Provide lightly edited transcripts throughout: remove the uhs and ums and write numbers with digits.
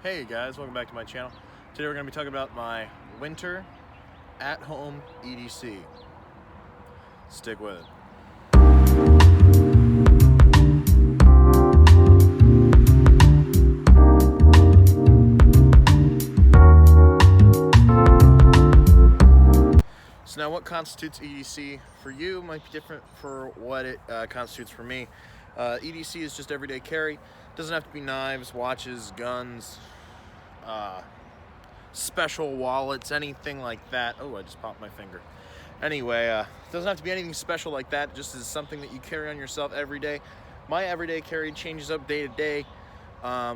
Hey guys, welcome back to my channel. Today we're going to be talking about my winter at-home EDC. Stick with it. So now what constitutes EDC for you might be different for what it constitutes for me. EDC is just everyday carry. Doesn't have to be knives, watches, guns, special wallets, anything like that. Oh, I just popped my finger. Anyway, doesn't have to be anything special like that. It just is something that you carry on yourself every day. My everyday carry changes up day to day.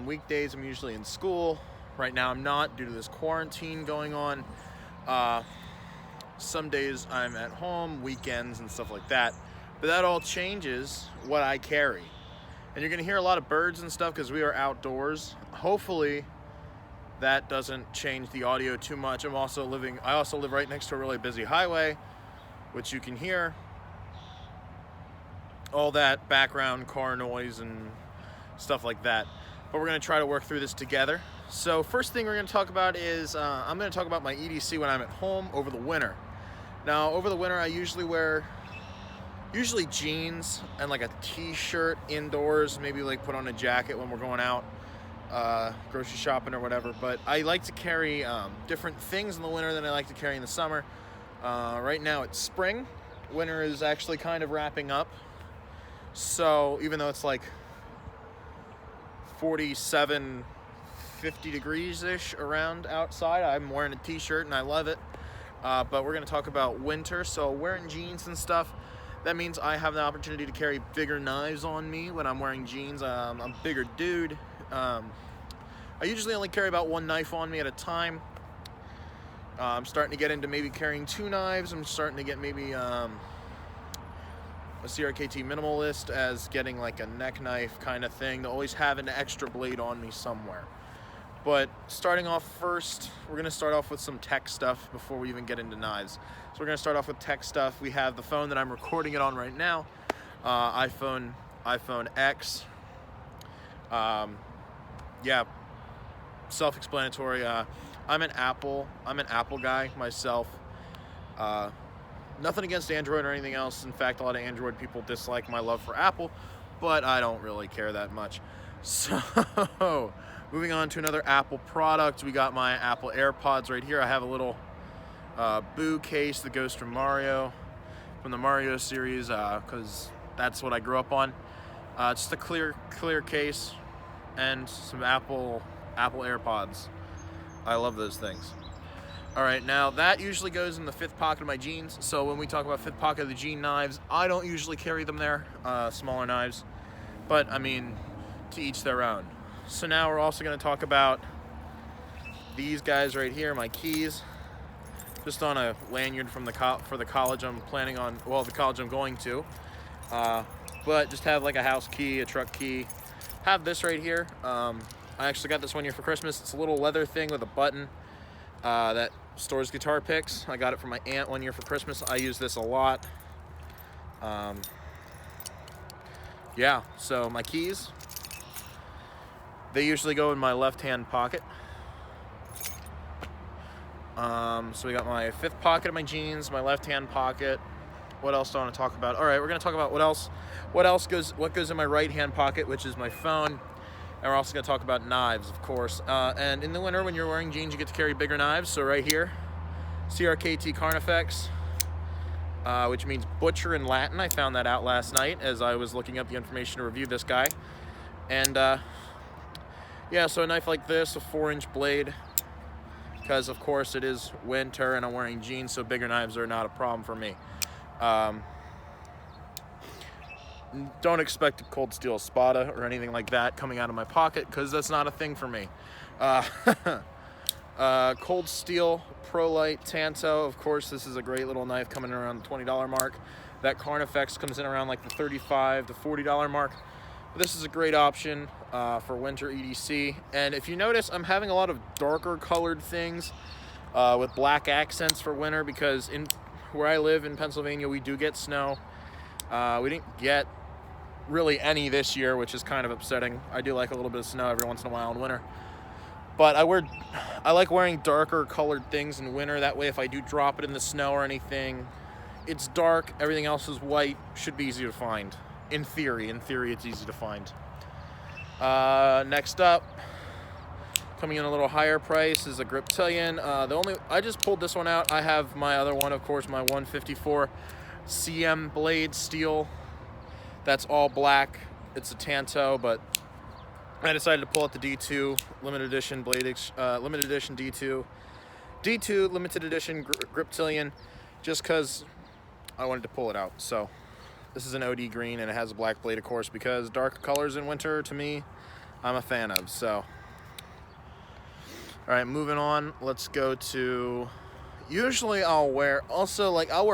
Weekdays I'm usually in school. Right now I'm not due to this quarantine going on. Some days I'm at home, weekends and stuff like that. But that all changes what I carry. And you're gonna hear a lot of birds and stuff because we are outdoors. Hopefully that doesn't change the audio too much. I also live right next to a really busy highway, which you can hear all that background car noise and stuff like that. But we're gonna try to work through this together. So first thing we're gonna talk about is, I'm gonna talk about my EDC when I'm at home over the winter. Now over the winter I usually wear jeans and like a t-shirt indoors, maybe like put on a jacket when we're going out grocery shopping or whatever. But I like to carry different things in the winter than I like to carry in the summer. Right now it's spring. Winter is actually kind of wrapping up. So even though it's like 47, 50 degrees-ish around outside, I'm wearing a t-shirt and I love it. But we're gonna talk about winter. So wearing jeans and stuff, that means I have the opportunity to carry bigger knives on me when I'm wearing jeans. I'm a bigger dude. I usually only carry about one knife on me at a time. I'm starting to get into maybe carrying two knives. I'm starting to get maybe a CRKT minimalist as getting like a neck knife kind of thing to always have an extra blade on me somewhere. But starting off first, we're going to start off with some tech stuff before we even get into knives. So we're going to start off with tech stuff. We have the phone that I'm recording it on right now, iPhone X. Yeah, self-explanatory. I'm an Apple guy myself. Nothing against Android or anything else. In fact, a lot of Android people dislike my love for Apple, but I don't really care that much. So moving on to another Apple product, we got my Apple AirPods right here. I have a little Boo case that goes from the Mario series, because that's what I grew up on. Just a clear case and some Apple AirPods. I love those things. All right, now that usually goes in the fifth pocket of my jeans. So when we talk about fifth pocket of the jean knives, I don't usually carry them there, smaller knives. But I mean, to each their own. So now we're also going to talk about these guys right here, my keys. Just on a lanyard from for the college I'm planning on, well, the college I'm going to. But just have like a house key, a truck key. Have this right here. I actually got this one year for Christmas. It's a little leather thing with a button that stores guitar picks. I got it from my aunt one year for Christmas. I use this a lot. Yeah, so my keys, they usually go in my left-hand pocket. So we got my fifth pocket of my jeans, my left-hand pocket. What else do I want to talk about? All right, we're going to talk about what goes in my right-hand pocket, which is my phone. And we're also going to talk about knives, of course. And in the winter, when you're wearing jeans, you get to carry bigger knives. So right here, CRKT Carnifex, which means butcher in Latin. I found that out last night as I was looking up the information to review this guy. And yeah, so a knife like this, a 4-inch blade, because of course it is winter and I'm wearing jeans, so bigger knives are not a problem for me. Don't expect a cold steel spada or anything like that coming out of my pocket, because that's not a thing for me. Cold steel ProLite Tanto, of course this is a great little knife coming around the $20 mark. That Carnifex comes in around like the $35 to $40 mark. This is a great option for winter EDC. And if you notice, I'm having a lot of darker colored things with black accents for winter, because where I live in Pennsylvania, we do get snow. We didn't get really any this year, which is kind of upsetting. I do like a little bit of snow every once in a while in winter. But I like wearing darker colored things in winter. That way if I do drop it in the snow or anything, it's dark, everything else is white, should be easy to find. In theory it's easy to find. Next up, coming in a little higher price, is a Griptilian. I just pulled this one out. I have my other one, of course, my 154 CM blade steel. That's all black. It's a Tanto, but I decided to pull out the D2 limited edition limited edition D2 limited edition Griptilian, just because I wanted to pull it out. So this is an OD green, and it has a black blade, of course, because dark colors in winter, to me, I'm a fan of. So, all right, moving on. Let's go to. Usually, I'll wear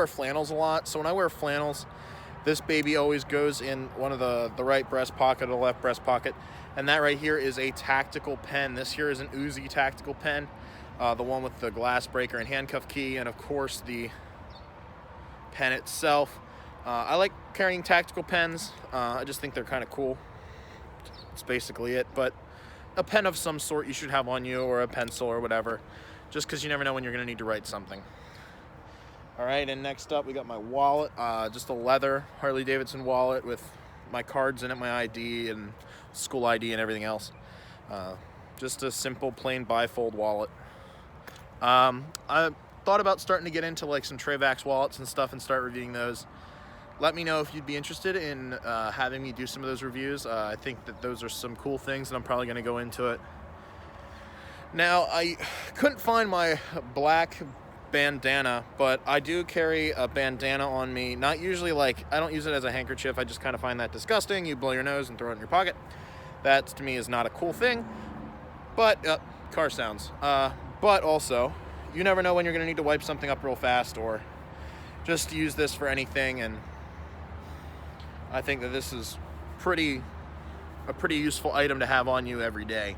flannels a lot. So when I wear flannels, this baby always goes in one of the right breast pocket or the left breast pocket. And that right here is a tactical pen. This here is an Uzi tactical pen, the one with the glass breaker and handcuff key, and of course the pen itself. I like carrying tactical pens. I just think they're kind of cool. That's basically it. But a pen of some sort you should have on you, or a pencil or whatever, just because you never know when you're going to need to write something. All right, and next up we got my wallet, just a leather Harley-Davidson wallet with my cards in it, my ID and school ID and everything else. Just a simple plain bifold wallet. I thought about starting to get into like some Trayvax wallets and stuff and start reviewing those. Let me know if you'd be interested in having me do some of those reviews. I think that those are some cool things, and I'm probably going to go into it. Now, I couldn't find my black bandana, but I do carry a bandana on me. Not usually, like, I don't use it as a handkerchief. I just kind of find that disgusting. You blow your nose and throw it in your pocket. That, to me, is not a cool thing. But, car sounds. But also, you never know when you're going to need to wipe something up real fast, or just use this for anything, and I think that this is a pretty useful item to have on you every day.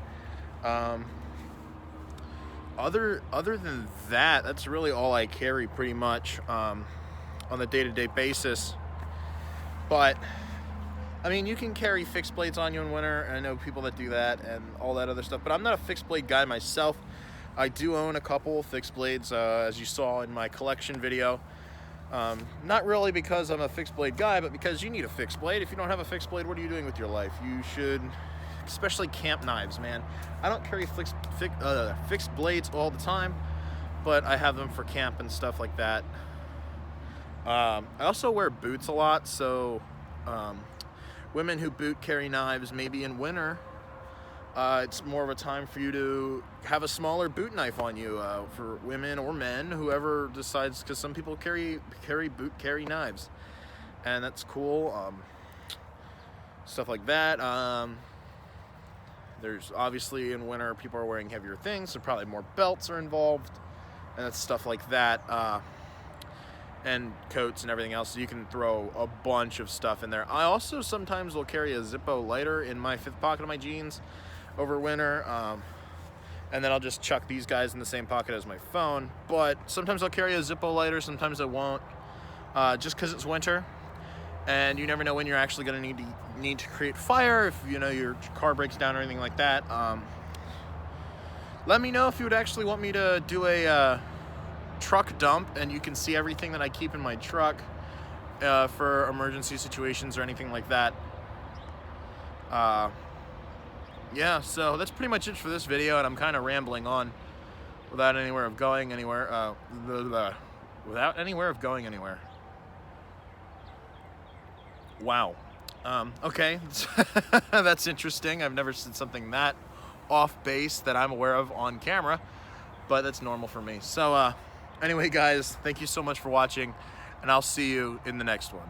Other than that, that's really all I carry pretty much on the day-to-day basis. But I mean, you can carry fixed blades on you in winter. I know people that do that and all that other stuff, but I'm not a fixed blade guy myself. I do own a couple fixed blades, as you saw in my collection video. Not really because I'm a fixed blade guy, but because you need a fixed blade. If you don't have a fixed blade, what are you doing with your life? You should, especially camp knives, man. I don't carry fixed blades all the time, but I have them for camp and stuff like that. I also wear boots a lot, so women who boot carry knives, maybe in winter, it's more of a time for you to have a smaller boot knife on you, for women or men, whoever decides, because some people carry knives, and that's cool. Stuff like that. There's obviously in winter people are wearing heavier things, so probably more belts are involved, and that's stuff like that, and coats and everything else. So you can throw a bunch of stuff in there. I also sometimes will carry a Zippo lighter in my fifth pocket of my jeans over winter, and then I'll just chuck these guys in the same pocket as my phone. But sometimes I'll carry a Zippo lighter, sometimes I won't, just because it's winter. And you never know when you're actually going to need to create fire, if you know your car breaks down or anything like that. Let me know if you would actually want me to do a truck dump, and you can see everything that I keep in my truck for emergency situations or anything like that. Yeah, so that's pretty much it for this video, and I'm kind of rambling on without anywhere of going anywhere. Without anywhere of going anywhere. Wow. Okay, that's interesting. I've never said something that off base that I'm aware of on camera, but that's normal for me. So anyway, guys, thank you so much for watching, and I'll see you in the next one.